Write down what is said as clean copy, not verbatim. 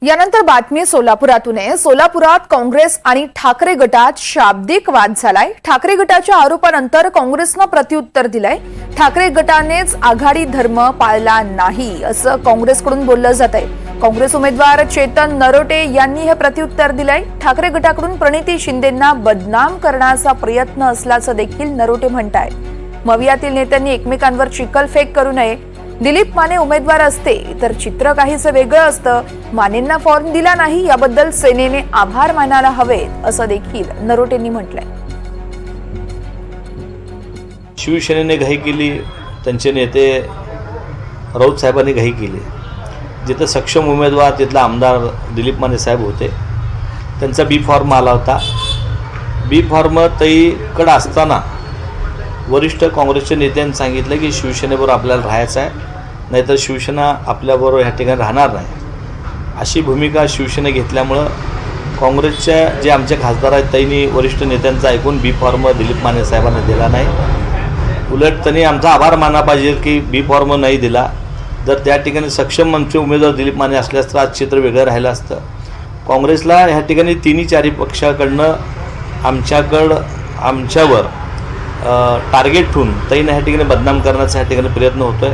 यानंतर बातमी सोलापुरातून आहे। सोलापुरात काँग्रेस आणि ठाकरे गटात शाब्दिक वाद झालाय। ठाकरे गटाच्या आरोपानंतर काँग्रेसनं प्रत्युत्तर दिलंय। ठाकरे गटानेच आघाडी धर्म पाळला नाही असं काँग्रेसकडून बोललं जातंय। काँग्रेस उमेदवार चेतन नरोटे यांनी हे प्रत्युत्तर दिलंय। ठाकरे गटाकडून प्रणिती शिंदेंना बदनाम करण्याचा प्रयत्न असल्याचं देखील नरोटे म्हणतायत। मवियातील नेत्यांनी एकमेकांवर चिखलफेक करू नये। दिलीप माने उमेदवार असते तर चित्र काहीसं वेगळं असतं। मानेंना फॉर्म दिला नाही याबद्दल सेनेने आभार मानायला हवेत असं देखील नरोटेंनी म्हटलंय। शिवसेनेने घाई केली, त्यांचे नेते राऊत साहेबांनी घाई केली। जिथं सक्षम उमेदवार तिथला आमदार दिलीप माने साहेब होते, त्यांचा बी फॉर्म आला होता। बी फॉर्म तईकडे असताना वरिष्ठ काँग्रेसच्या नेत्यांनी सांगितलं की शिवसेनेबरोबर आपल्याला राहायचं आहे, नाहीतर शिवसेना आपल्याबरोबर ह्या ठिकाणी राहणार नाही, अशी भूमिका शिवसेने घेतल्यामुळं काँग्रेसच्या जे आमचे खासदार आहेत त्यांनी वरिष्ठ नेत्यांचं ऐकून बी फॉर्म दिलीप माने साहेबांना दिला नाही। उलट त्यांनी आमचा आभार मानला पाहिजे की बी फॉर्म नाही दिला। जर त्या ठिकाणी सक्षम आमचे उमेदवार दिलीप माने असल्यास तर आज चित्र वेगळं राहिलं असतं। काँग्रेसला ह्या ठिकाणी तिन्ही चारी पक्षाकडनं आमच्यावर टार्गेट ठेवून त्यांना ह्या ठिकाणी बदनाम करण्याचा ह्या ठिकाणी प्रयत्न होतोय।